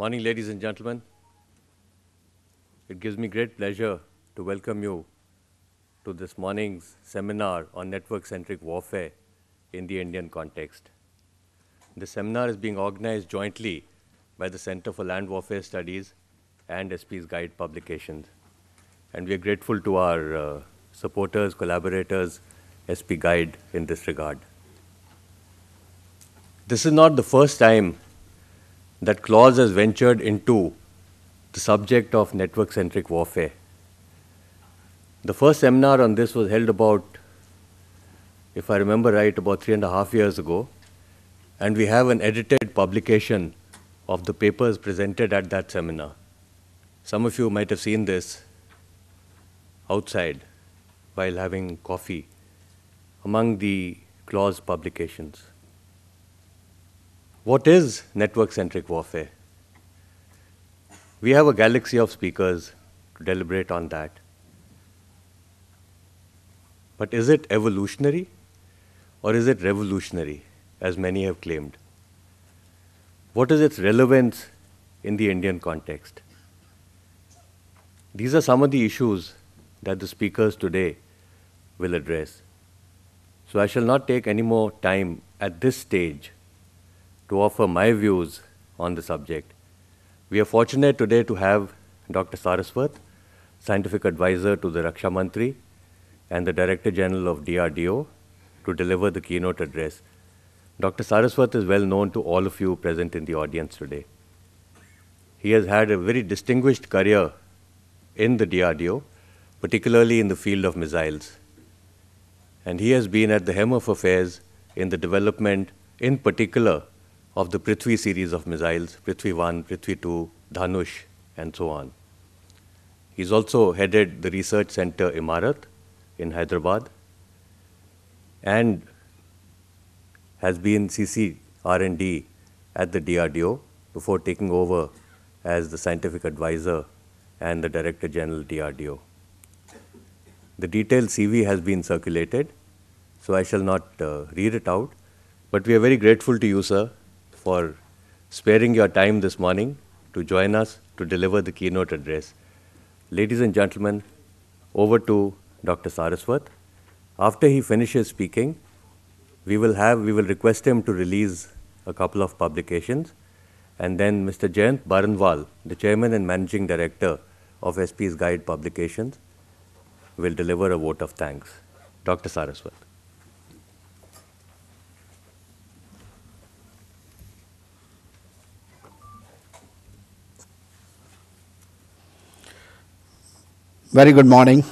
Morning, ladies and gentlemen. It gives me great pleasure to welcome you to this morning's seminar on network-centric warfare in the Indian context. The seminar is being organized jointly by the Centre for Land Warfare Studies and SP's Guide Publications. And we are grateful to our supporters, collaborators, SP Guide in this regard. This is not the first time that Clause has ventured into the subject of network-centric warfare. The first seminar on this was held about, if I remember right, about 3.5 years ago, and we have an edited publication of the papers presented at that seminar. Some of you might have seen this outside while having coffee among the Clause publications. What is network-centric warfare? We have a galaxy of speakers to deliberate on that. But is it evolutionary or is it revolutionary, as many have claimed? What is its relevance in the Indian context? These are some of the issues that the speakers today will address. So I shall not take any more time at this stage to offer my views on the subject. We are fortunate today to have Dr. Saraswat, Scientific Advisor to the Raksha Mantri and the Director General of DRDO, to deliver the keynote address. Dr. Saraswat is well known to all of you present in the audience today. He has had a very distinguished career in the DRDO, particularly in the field of missiles. And he has been at the helm of affairs in the development, in particular, of the Prithvi series of missiles, Prithvi 1, Prithvi 2, Dhanush, and so on. He's also headed the Research Centre Imarat in Hyderabad and has been CC R&D at the DRDO before taking over as the Scientific Advisor and the Director General DRDO. The detailed CV has been circulated, so I shall not read it out, but we are very grateful to you, sir, for sparing your time this morning to join us to deliver the keynote address. Ladies and gentlemen, over to Dr. Saraswat. After he finishes speaking, we will request him to release a couple of publications, and then Mr. Jayant Baranwal, the Chairman and Managing Director of SP's Guide Publications, will deliver a vote of thanks. Dr. Saraswat. Very good morning.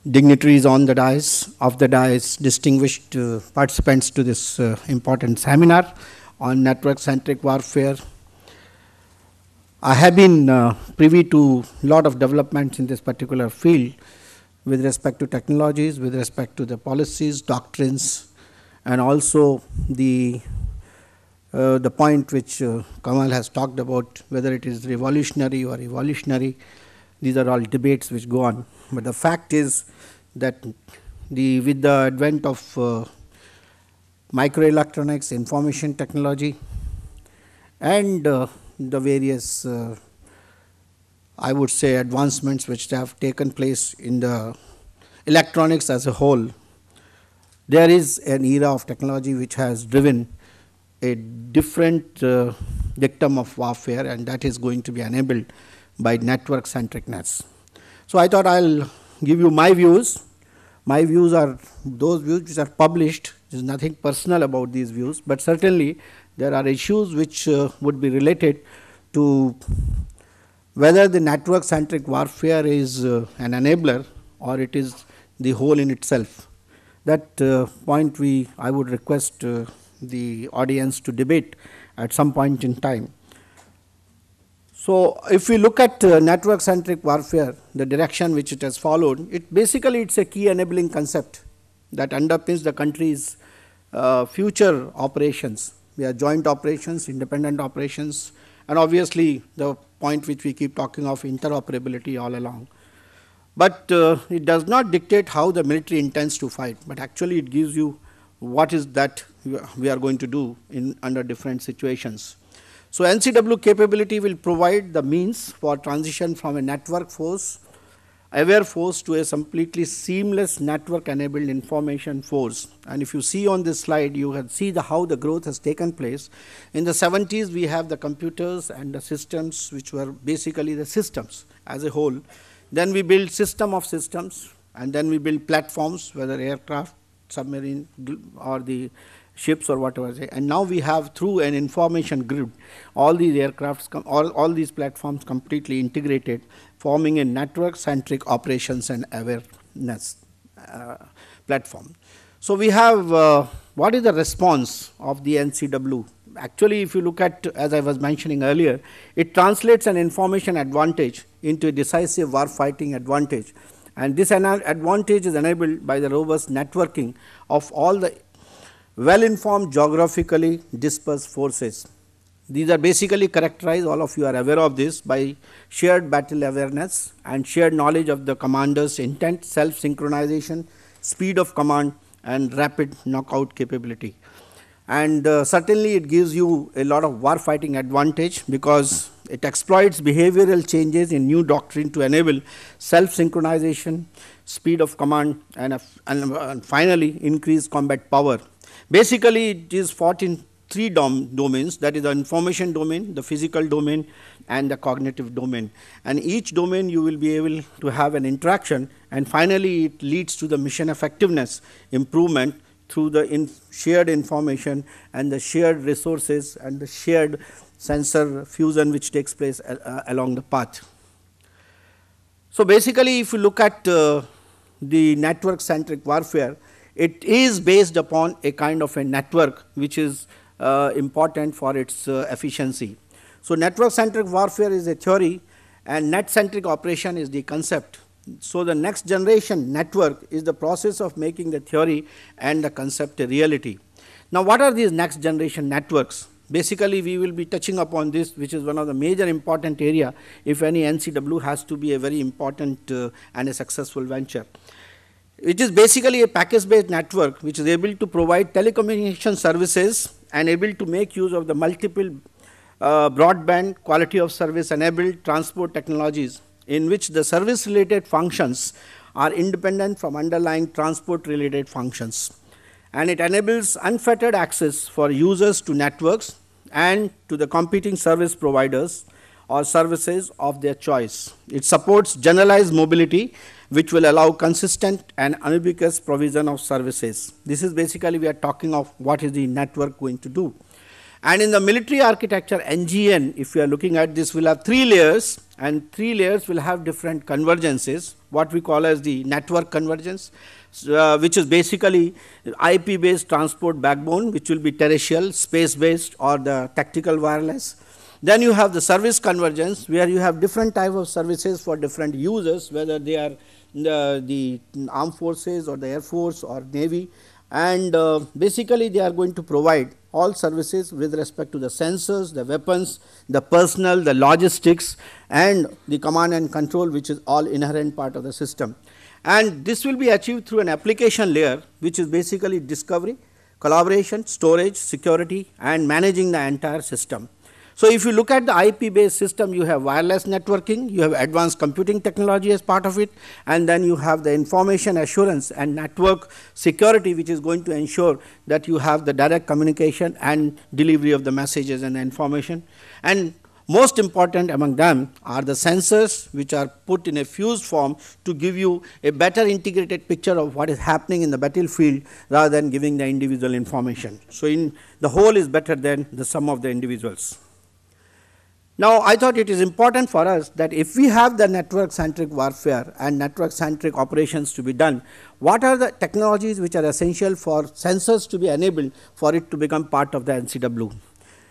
Dignitaries on the dais, off the dais, distinguished participants to this important seminar on network-centric warfare. I have been privy to a lot of developments in this particular field with respect to technologies, with respect to the policies, doctrines, and also the point which Kamal has talked about, whether it is revolutionary or evolutionary. These are all debates which go on. But the fact is that with the advent of microelectronics, information technology, and the various, I would say, advancements which have taken place in the electronics as a whole, there is an era of technology which has driven a different dictum of warfare, and that is going to be enabled by network-centricness. So I thought I'll give you my views. My views are those views which are published. There is nothing personal about these views, but certainly there are issues which would be related to whether the network-centric warfare is an enabler or it is the whole in itself. That point I would request the audience to debate at some point in time. So if we look at network-centric warfare, the direction which it has followed, it's a key enabling concept that underpins the country's future operations. We have joint operations, independent operations, and obviously the point which we keep talking of, interoperability all along. But it does not dictate how the military intends to fight, but actually it gives you what is that we are going to do under different situations. So NCW capability will provide the means for transition from a network force, aware force, to a completely seamless network enabled information force. And if you see on this slide, you can see how the growth has taken place. In the 70s, we have the computers and the systems, which were basically the systems as a whole. Then we build system of systems, and then we build platforms, whether aircraft, submarine, or the ships or whatever. And now we have, through an information grid, all these aircrafts, all these platforms completely integrated, forming a network-centric operations and awareness platform. So we have, what is the response of the NCW? Actually, if you look at, as I was mentioning earlier, it translates an information advantage into a decisive war fighting advantage. And this advantage is enabled by the robust networking of all the well-informed, geographically dispersed forces. These are basically characterized, all of you are aware of this, by shared battle awareness and shared knowledge of the commander's intent, self-synchronization, speed of command, and rapid knockout capability. And certainly it gives you a lot of war fighting advantage, because it exploits behavioral changes in new doctrine to enable self-synchronization, speed of command, and finally increase combat power. Basically, it is fought in three domains, that is the information domain, the physical domain, and the cognitive domain. And each domain you will be able to have an interaction, and finally it leads to the mission effectiveness improvement through the shared information and the shared resources and the shared sensor fusion which takes place along the path. So basically, if you look at the network-centric warfare, it is based upon a kind of a network which is important for its efficiency. So network-centric warfare is a theory, and net-centric operation is the concept. So the next generation network is the process of making the theory and the concept a reality. Now, what are these next generation networks? Basically, we will be touching upon this, which is one of the major important area if any NCW has to be a very important and a successful venture. It is basically a package-based network which is able to provide telecommunication services and able to make use of the multiple broadband quality of service enabled transport technologies, in which the service related functions are independent from underlying transport related functions. And it enables unfettered access for users to networks and to the competing service providers or services of their choice. It supports generalized mobility, which will allow consistent and unambiguous provision of services. This is basically, we are talking of what is the network going to do. And in the military architecture, NGN, if you are looking at this, will have 3 layers, and 3 layers will have different convergences, what we call as the network convergence, which is basically IP based transport backbone, which will be terrestrial, space based, or the tactical wireless. Then you have the service convergence, where you have different type of services for different users, whether they are the armed forces or the air force or navy, and basically they are going to provide all services with respect to the sensors, the weapons, the personnel, the logistics, and the command and control, which is all inherent part of the system. And this will be achieved through an application layer, which is basically discovery, collaboration, storage, security, and managing the entire system. So if you look at the IP based system, you have wireless networking, you have advanced computing technology as part of it, and then you have the information assurance and network security, which is going to ensure that you have the direct communication and delivery of the messages and the information. And most important among them are the sensors, which are put in a fused form to give you a better integrated picture of what is happening in the battlefield rather than giving the individual information. So in the whole is better than the sum of the individuals. Now, I thought it is important for us that if we have the network-centric warfare and network-centric operations to be done, what are the technologies which are essential for sensors to be enabled for it to become part of the NCW?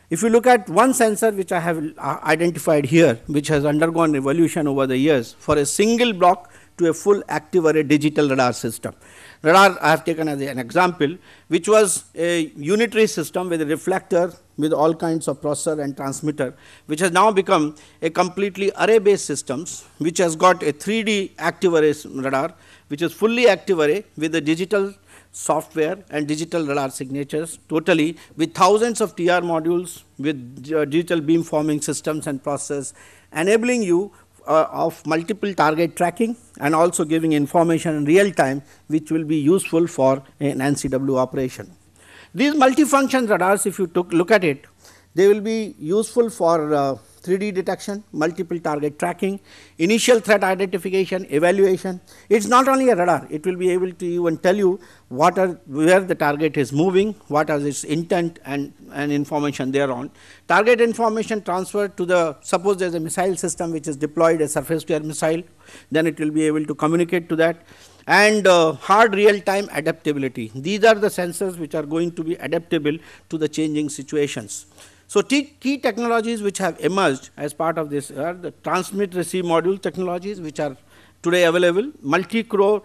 If you look at one sensor which I have identified here, which has undergone evolution over the years, for a single block to a full active array digital radar system. Radar I have taken as an example, which was a unitary system with a reflector with all kinds of processor and transmitter, which has now become a completely array based systems, which has got a 3D active array radar, which is fully active array with a digital software and digital radar signatures totally, with thousands of TR modules with digital beamforming systems and process, enabling you of multiple target tracking and also giving information in real time, which will be useful for an NCW operation. These multifunction radars, if you look at it, they will be useful for 3D detection, multiple target tracking, initial threat identification, evaluation. It is not only a radar, it will be able to even tell you where the target is moving, what is its intent and information thereon. Target information transferred to the, suppose there is a missile system which is deployed, a surface to air missile, then it will be able to communicate to that. And hard real time adaptability. These are the sensors which are going to be adaptable to the changing situations. So, key technologies which have emerged as part of this are the transmit receive module technologies, which are today available, multi-core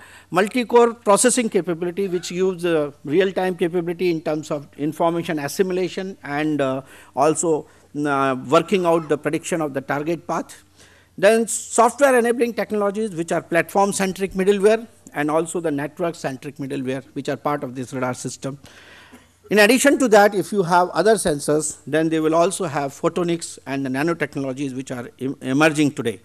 processing capability, which gives real time capability in terms of information assimilation and also working out the prediction of the target path. Then software enabling technologies, which are platform centric middleware and also the network centric middleware, which are part of this radar system. In addition to that, if you have other sensors, then they will also have photonics and the nanotechnologies which are emerging today.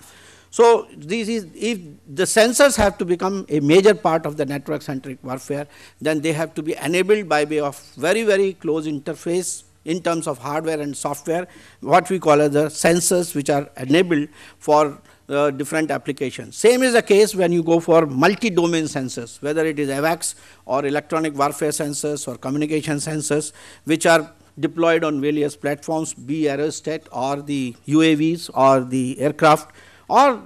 So, if the sensors have to become a major part of the network centric warfare, then they have to be enabled by way of very, very close interface in terms of hardware and software, what we call as the sensors which are enabled for different applications. Same is the case when you go for multi-domain sensors, whether it is AVAX or electronic warfare sensors or communication sensors, which are deployed on various platforms, be aerostat or the UAVs or the aircraft or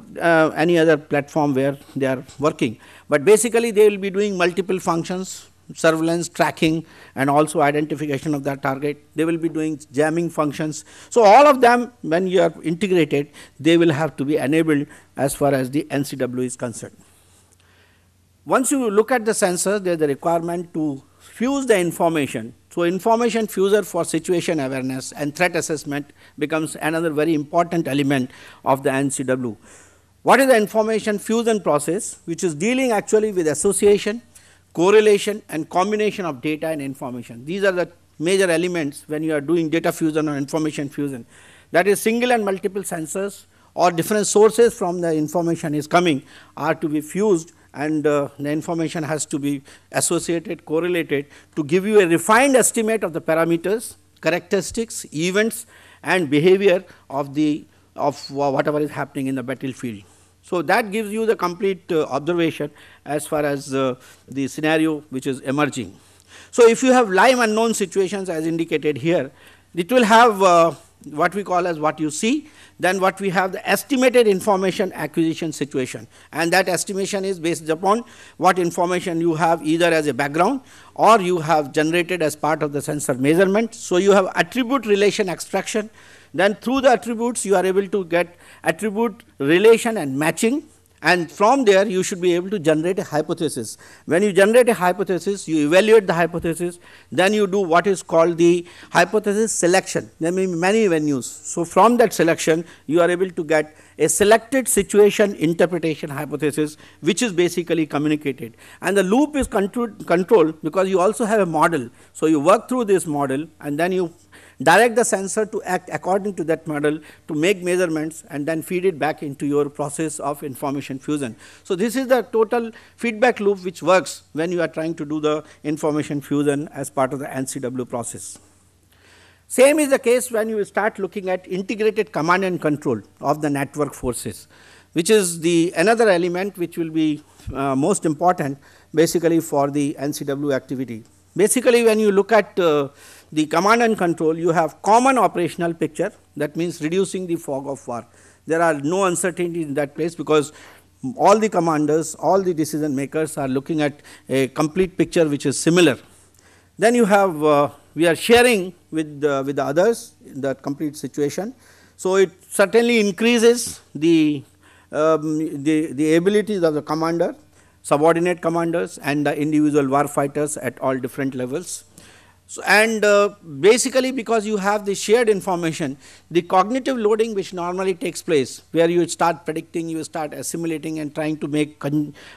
any other platform where they are working. But basically they will be doing multiple functions, surveillance, tracking and also identification of that target. They will be doing jamming functions. So, all of them, when you are integrated, they will have to be enabled as far as the NCW is concerned. Once you look at the sensor, there is a requirement to fuse the information. So, information fuser for situation awareness and threat assessment becomes another very important element of the NCW. What is the information fusion process, which is dealing actually with association, correlation and combination of data and information. These are the major elements when you are doing data fusion or information fusion. That is, single and multiple sensors or different sources from the information is coming are to be fused, and the information has to be associated, correlated to give you a refined estimate of the parameters, characteristics, events and behavior of whatever is happening in the battlefield. So, that gives you the complete observation as far as the scenario which is emerging. So, if you have live unknown situations as indicated here, it will have what we call as what you see, then what we have the estimated information acquisition situation, and that estimation is based upon what information you have either as a background or you have generated as part of the sensor measurement. So, you have attribute relation extraction. Then through the attributes you are able to get attribute relation and matching, and from there you should be able to generate a hypothesis. When you generate a hypothesis, you evaluate the hypothesis, then you do what is called the hypothesis selection. There may be many venues. So, from that selection you are able to get a selected situation interpretation hypothesis, which is basically communicated, and the loop is controlled because you also have a model. So, you work through this model and then you direct the sensor to act according to that model to make measurements and then feed it back into your process of information fusion. So, this is the total feedback loop which works when you are trying to do the information fusion as part of the NCW process. Same is the case when you start looking at integrated command and control of the network forces, which is the another element which will be most important basically for the NCW activity. Basically, when you look at the command and control, you have common operational picture, that means reducing the fog of war. There are no uncertainty in that place because all the commanders, all the decision makers are looking at a complete picture which is similar. Then you have we are sharing with the others in that complete situation. So, it certainly increases the abilities of the commander, subordinate commanders and the individual war fighters at all different levels. So, and basically because you have the shared information, the cognitive loading which normally takes place, where you start predicting, you start assimilating and trying to make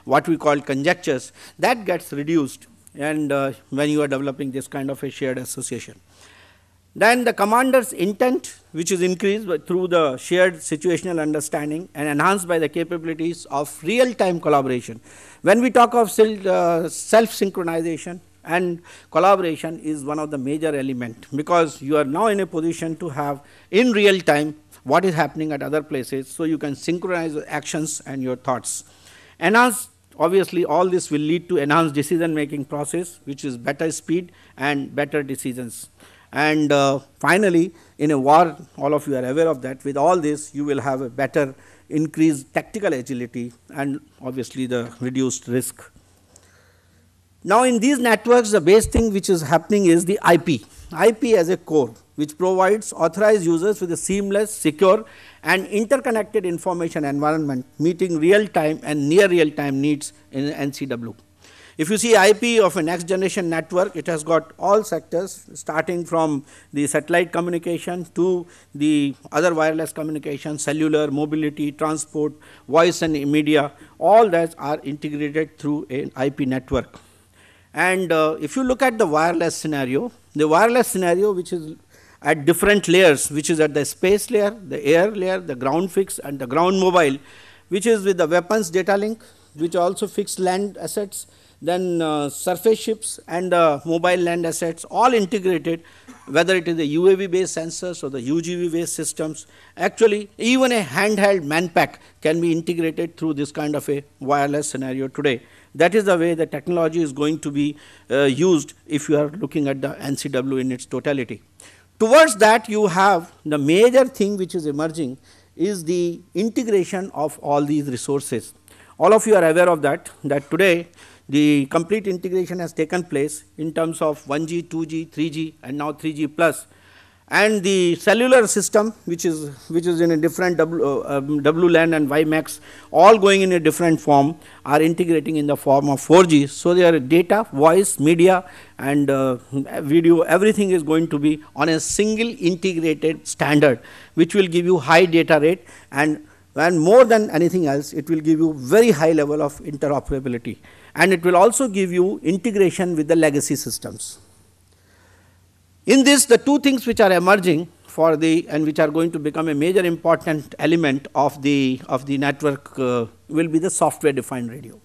what we call conjectures, that gets reduced and when you are developing this kind of a shared association. Then the commander's intent, which is increased through the shared situational understanding and enhanced by the capabilities of real-time collaboration. When we talk of self-synchronization and collaboration is one of the major elements, because you are now in a position to have in real time what is happening at other places, so you can synchronize actions and your thoughts. Enhanced, obviously all this will lead to enhanced decision making process, which is better speed and better decisions. And finally, in a war, all of you are aware of that, with all this you will have a better increased tactical agility and obviously the reduced risk. Now in these networks, the base thing which is happening is the IP as a core, which provides authorized users with a seamless, secure and interconnected information environment, meeting real time and near real time needs in NCW. If you see IP of a next generation network, it has got all sectors, starting from the satellite communication to the other wireless communication, cellular, mobility, transport, voice and media, all that are integrated through an IP network. And if you look at the wireless scenario which is at different layers, which is at the space layer, the air layer, the ground fixed and the ground mobile, which is with the weapons data link, which also fixed land assets, then surface ships and mobile land assets, all integrated, whether it is the UAV based sensors or the UGV based systems. Actually, even a handheld manpack can be integrated through this kind of a wireless scenario today. That is the way the technology is going to be used if you are looking at the NCW in its totality. Towards that, you have the major thing which is emerging is the integration of all these resources. All of you are aware of that today the complete integration has taken place in terms of 1G, 2G, 3G and now 3G plus, and the cellular system which is in a different WLAN and WiMAX, all going in a different form, are integrating in the form of 4G. So their data, voice, media and video, everything is going to be on a single integrated standard, which will give you high data rate, and more than anything else, it will give you very high level of interoperability, and it will also give you integration with the legacy systems. In this, the two things which are emerging for the and which are going to become a major important element of the network will be the software defined radio.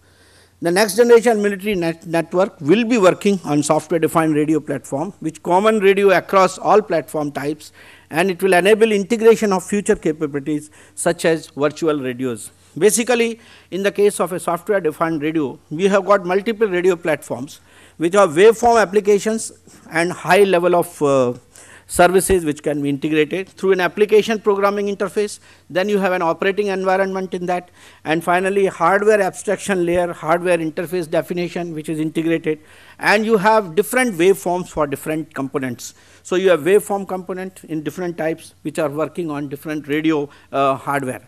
The next generation military network will be working on software defined radio platform, which common radio across all platform types, and it will enable integration of future capabilities such as virtual radios. Basically, in the case of a software defined radio, we have got multiple radio platforms which are waveform applications and high level of services which can be integrated through an application programming interface. Then you have an operating environment in that, and finally hardware abstraction layer, hardware interface definition which is integrated, and you have different waveforms for different components. So you have waveform component in different types which are working on different radio hardware.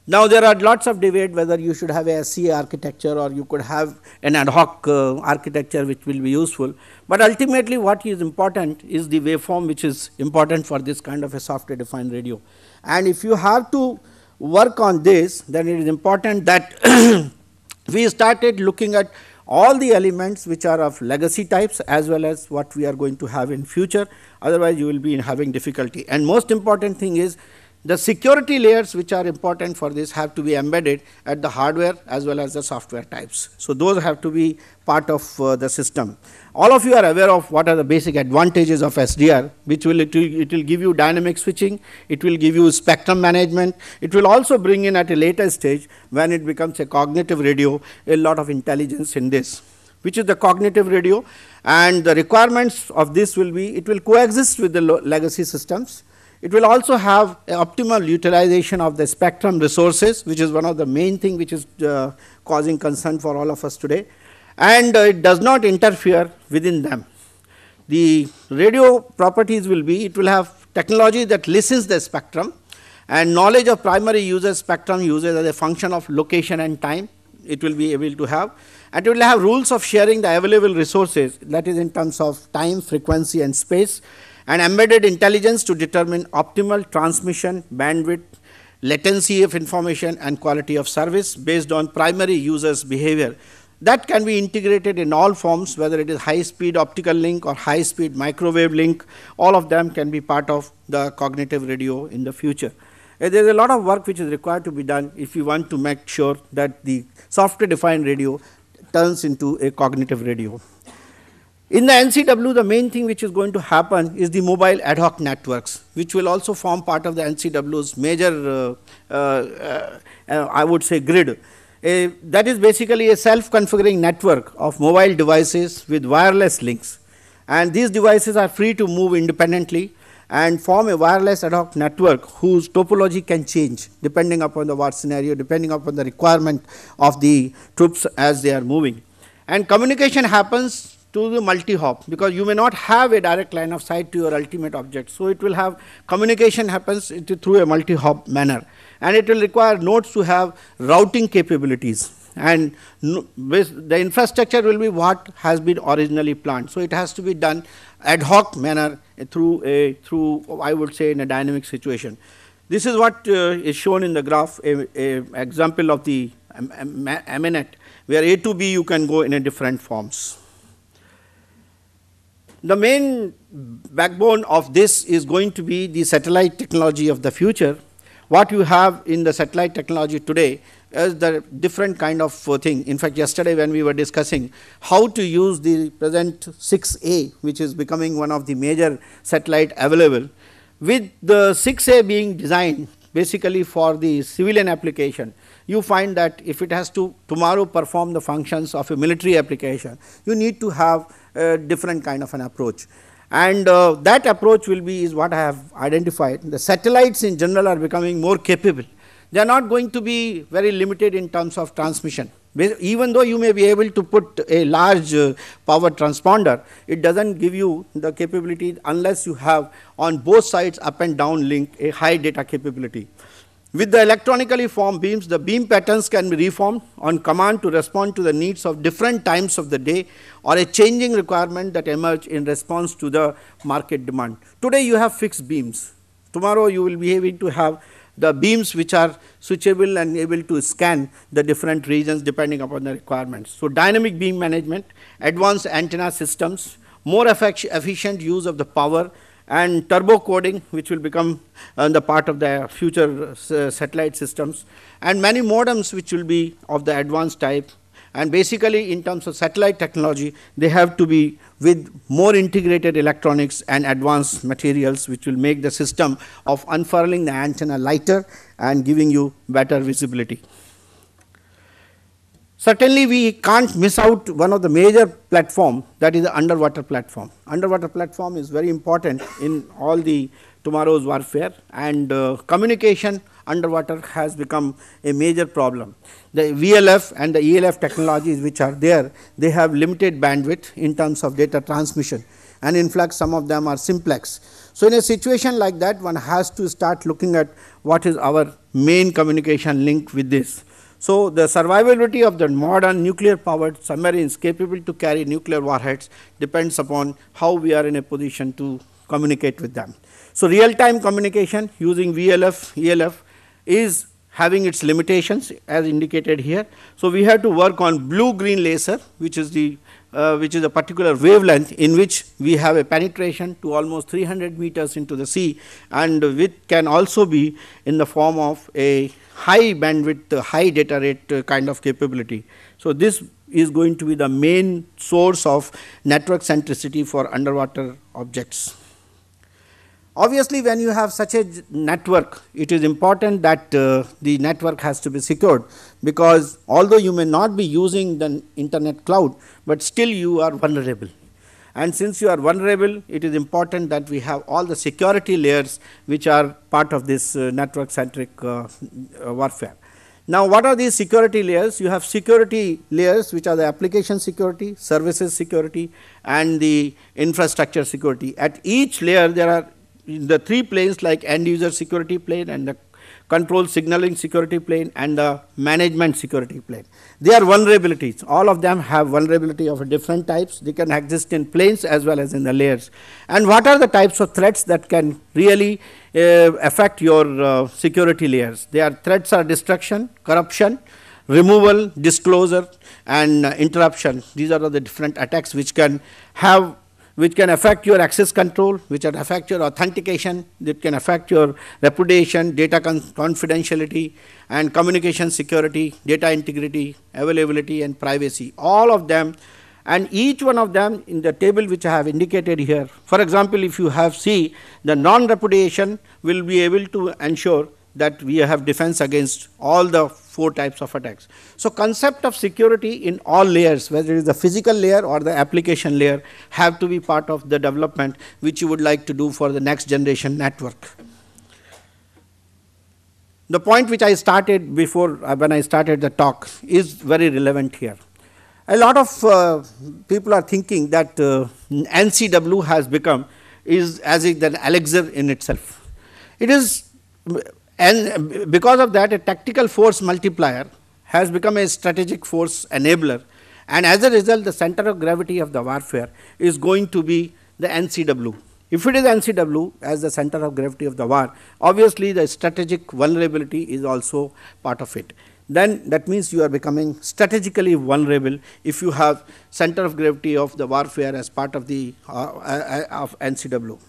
Now there are lots of debate whether you should have a SCA architecture or you could have an ad hoc architecture which will be useful, but ultimately what is important is the waveform which is important for this kind of a software defined radio. And if you have to work on this, then it is important that we started looking at all the elements which are of legacy types as well as what we are going to have in future, otherwise you will be having difficulty. And most important thing is the security layers which are important for this have to be embedded at the hardware as well as the software types. So those have to be part of the system. All of you are aware of what are the basic advantages of SDR, which will it will give you dynamic switching, it will give you spectrum management, it will also bring in at a later stage when it becomes a cognitive radio a lot of intelligence in this, which is the cognitive radio, and the requirements of this will be it will coexist with the legacy systems. It will also have optimal utilization of the spectrum resources, which is one of the main thing which is causing concern for all of us today, and it does not interfere within them. The radio properties will be, it will have technology that listens the spectrum, and knowledge of primary user spectrum uses as a function of location and time it will be able to have, and it will have rules of sharing the available resources, that is in terms of time, frequency and space, and embedded intelligence to determine optimal transmission, bandwidth, latency of information and quality of service based on primary users' behavior. that can be integrated in all forms, whether it is high-speed optical link or high-speed microwave link. All of them can be part of the cognitive radio in the future. There is a lot of work which is required to be done if you want to make sure that the software-defined radio turns into a cognitive radio. In the NCW, the main thing which is going to happen is the mobile ad hoc networks, which will also form part of the NCW's major, I would say, grid. That is basically a self-configuring network of mobile devices with wireless links. And these devices are free to move independently and form a wireless ad hoc network whose topology can change depending upon the war scenario, depending upon the requirement of the troops as they are moving. And communication happens to the multi-hop, because you may not have a direct line of sight to your ultimate object. So it will have communication happens through a multi-hop manner, and it will require nodes to have routing capabilities, and the infrastructure will be what has been originally planned. So it has to be done ad hoc manner through I would say in a dynamic situation. This is what is shown in the graph, a example of the MNet, where A to B you can go in a different forms. The main backbone of this is going to be the satellite technology of the future. What you have in the satellite technology today is the different kind of thing. In fact, yesterday when we were discussing how to use the present 6A, which is becoming one of the major satellite available, with the 6A being designed basically for the civilian application, you find that if it has to tomorrow perform the functions of a military application, you need to have a different kind of an approach. And that approach will be is what I have identified. The satellites in general are becoming more capable. They are not going to be very limited in terms of transmission. Even though you may be able to put a large power transponder, it does not give you the capability unless you have on both sides up and down link a high data capability. With the electronically formed beams, the beam patterns can be reformed on command to respond to the needs of different times of the day or a changing requirement that emerge in response to the market demand. Today you have fixed beams. Tomorrow you will be able to have the beams which are switchable and able to scan the different regions depending upon the requirements. So dynamic beam management, advanced antenna systems, more efficient use of the power, and turbo coding, which will become the part of the future satellite systems, and many modems which will be of the advanced type. And basically in terms of satellite technology, they have to be with more integrated electronics and advanced materials, which will make the system of unfurling the antenna lighter and giving you better visibility. Certainly we can't miss out one of the major platform, that is the underwater platform. Underwater platform is very important in all the tomorrow's warfare, and communication underwater has become a major problem. The VLF and the ELF technologies which are there, they have limited bandwidth in terms of data transmission, and in fact some of them are simplex. So in a situation like that, one has to start looking at what is our main communication link with this. So the survivability of the modern nuclear powered submarines capable to carry nuclear warheads depends upon how we are in a position to communicate with them. So real time communication using VLF, ELF is having its limitations as indicated here. So we have to work on blue green laser, which is a particular wavelength in which we have a penetration to almost 300 meters into the sea, and which can also be in the form of a high bandwidth, high data rate kind of capability. So this is going to be the main source of network centricity for underwater objects. Obviously, when you have such a network, it is important that the network has to be secured, because although you may not be using the internet cloud, but still you are vulnerable. And since you are vulnerable, it is important that we have all the security layers which are part of this network centric warfare. Now, what are these security layers? You have security layers which are the application security, services security, and the infrastructure security. At each layer there are the three planes like end user security plane, and the control signaling security plane, and the management security plane. They are vulnerabilities. All of them have vulnerability of different types. They can exist in planes as well as in the layers. And what are the types of threats that can really affect your security layers? Their threats are destruction, corruption, removal, disclosure, and interruption. These are the different attacks which can affect your access control, which can affect your authentication, that can affect your reputation, data confidentiality, and communication security, data integrity, availability, and privacy. All of them, and each one of them in the table which I have indicated here. For example, if you have C, the non-repudiation will be able to ensure that we have defense against all the 4 types of attacks. So, concept of security in all layers, whether it is the physical layer or the application layer, have to be part of the development which you would like to do for the next generation network. The point which I started before, when I started the talk, is very relevant here. A lot of people are thinking that NCW has become as if an elixir in itself. It is, and because of that, a tactical force multiplier has become a strategic force enabler, and as a result, the center of gravity of the warfare is going to be the NCW. If it is NCW as the center of gravity of the war, obviously the strategic vulnerability is also part of it. Then that means you are becoming strategically vulnerable if you have center of gravity of the warfare as part of the of NCW.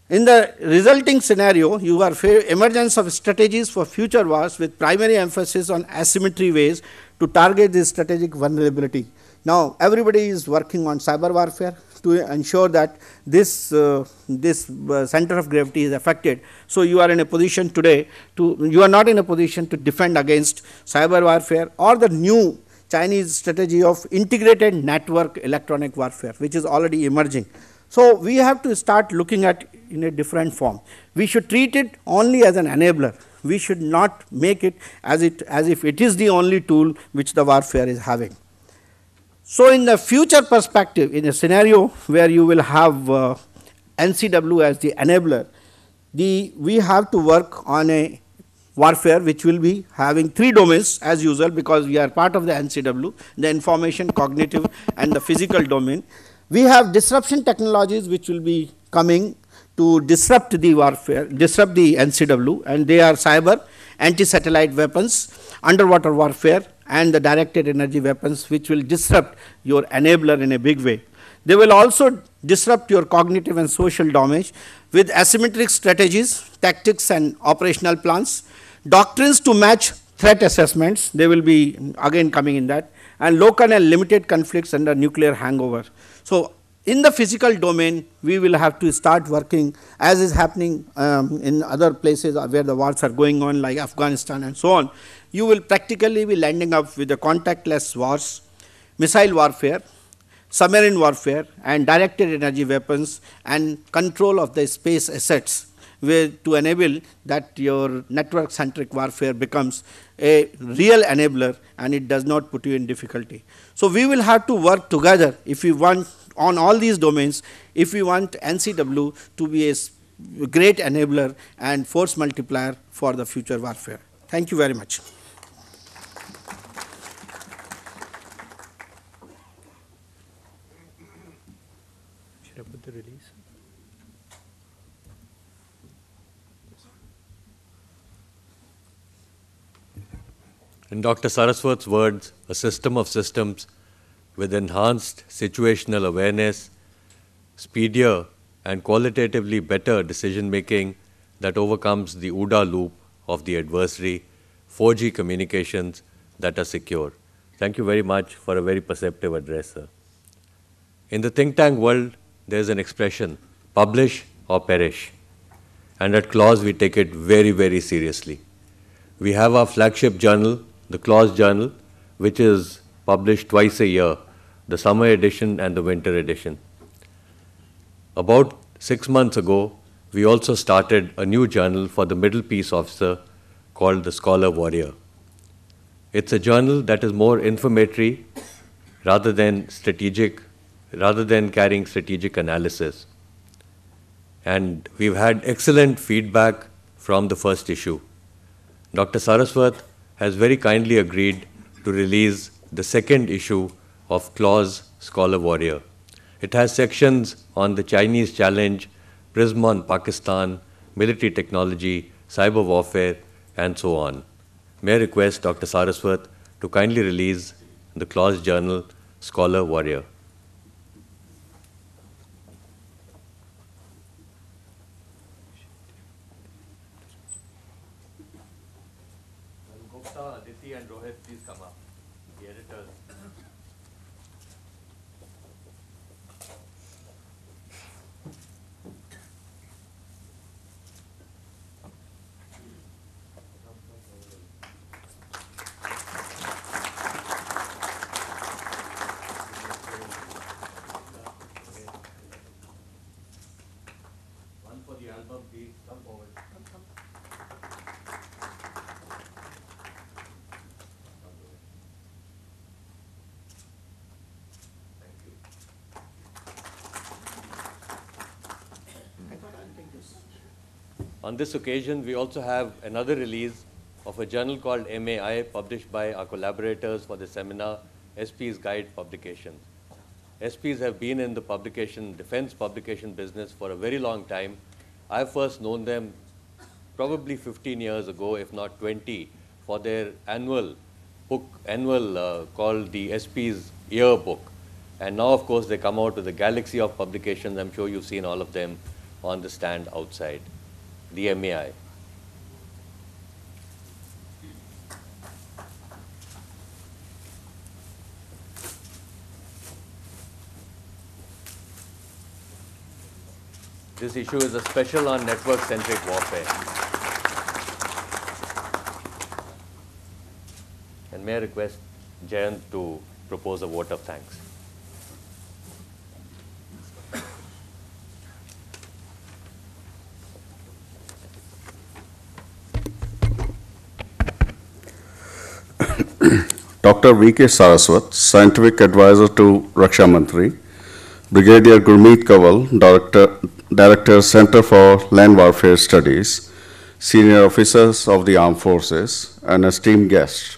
In the resulting scenario, you are emergence of strategies for future wars with primary emphasis on asymmetry ways to target this strategic vulnerability. Now, everybody is working on cyber warfare to ensure that this center of gravity is affected. So, you are in a position today you are not in a position to defend against cyber warfare or the new Chinese strategy of integrated network electronic warfare, which is already emerging. So, we have to start looking at in a different form. We should treat it only as an enabler. We should not make it as if it is the only tool which the warfare is having. So, in the future perspective, in a scenario where you will have NCW as the enabler, we have to work on a warfare which will be having 3 domains as usual, because we are part of the NCW, the information, cognitive, and the physical domain. We have disruption technologies which will be coming to disrupt the warfare, disrupt the NCW, and they are cyber, anti-satellite weapons, underwater warfare, and the directed energy weapons, which will disrupt your enabler in a big way. They will also disrupt your cognitive and social domain with asymmetric strategies, tactics, and operational plans, doctrines to match threat assessments, they will be again coming in that, and local and limited conflicts under nuclear hangover. So, in the physical domain, we will have to start working as is happening in other places where the wars are going on, like Afghanistan and so on. You will practically be landing up with the contactless wars, missile warfare, submarine warfare, and directed energy weapons, and control of the space assets, where to enable that your network centric warfare becomes a real enabler and it does not put you in difficulty. So, we will have to work together if we want on all these domains, if we want NCW to be a great enabler and force multiplier for the future warfare. Thank you very much. Should I put the release? In Dr. Saraswat's words, a system of systems with enhanced situational awareness, speedier and qualitatively better decision making that overcomes the OODA loop of the adversary, 4G communications that are secure. Thank you very much for a very perceptive address, sir. In the think tank world, there is an expression, publish or perish. And at Clause, we take it very, very seriously. We have our flagship journal, the Clause Journal, which is published twice a year, the summer edition and the winter edition. About 6 months ago, we also started a new journal for the middle peace officer called the Scholar Warrior. It's a journal that is more informatory rather than carrying strategic analysis. And we've had excellent feedback from the first issue. Dr. Saraswat has very kindly agreed to release the second issue of Clause Scholar Warrior. It has sections on the Chinese challenge, prism on Pakistan, military technology, cyber warfare, and so on. May I request Dr. Saraswat to kindly release the clause journal Scholar Warrior. Gupta, Aditi and Rohit, please come up. The editors. One for the album, please. Come forward. Thank you. On this occasion, we also have another release of a journal called MAI, published by our collaborators for the seminar, SP's Guide Publications. SPs have been in the defense publication business for a very long time. I first known them probably 15 years ago, if not 20, for their annual book, called the SP's Yearbook. And now, of course, they come out with a galaxy of publications. I'm sure you've seen all of them on the stand outside. The MAI. This issue is a special on network-centric warfare. And may I request Jayant to propose a vote of thanks. Dr. V.K. Saraswat, Scientific Advisor to Raksha Mantri, Brigadier Gurmeet Kanwal, Director, Center for Land Warfare Studies, Senior Officers of the Armed Forces, and esteemed guests,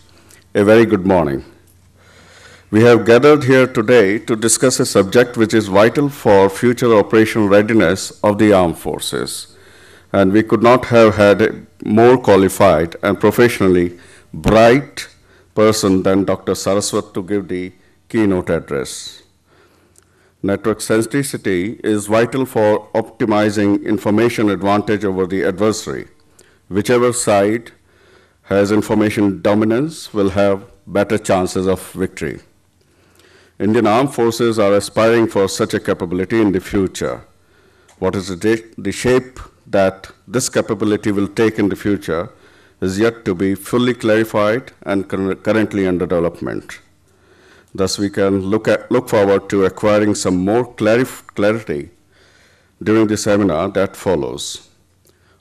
a very good morning. We have gathered here today to discuss a subject which is vital for future operational readiness of the Armed Forces, and we could not have had a more qualified and professionally bright person than Dr. Saraswat to give the keynote address. Network sensitivity is vital for optimizing information advantage over the adversary. Whichever side has information dominance will have better chances of victory. Indian Armed Forces are aspiring for such a capability in the future. What is the shape that this capability will take in the future is yet to be fully clarified and currently under development. Thus, we can look forward to acquiring some more clarity during the seminar that follows.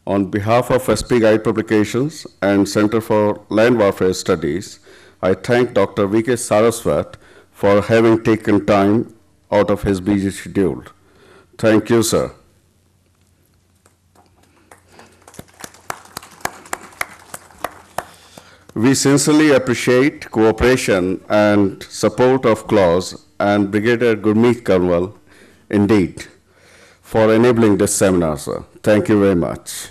On behalf of SP Guide Publications and Center for Land Warfare Studies, I thank Dr. V.K. Saraswat for having taken time out of his busy schedule. Thank you, sir. We sincerely appreciate cooperation and support of Claus and Brigadier Gurmeet Kanwal, indeed, for enabling this seminar, sir. Thank you very much.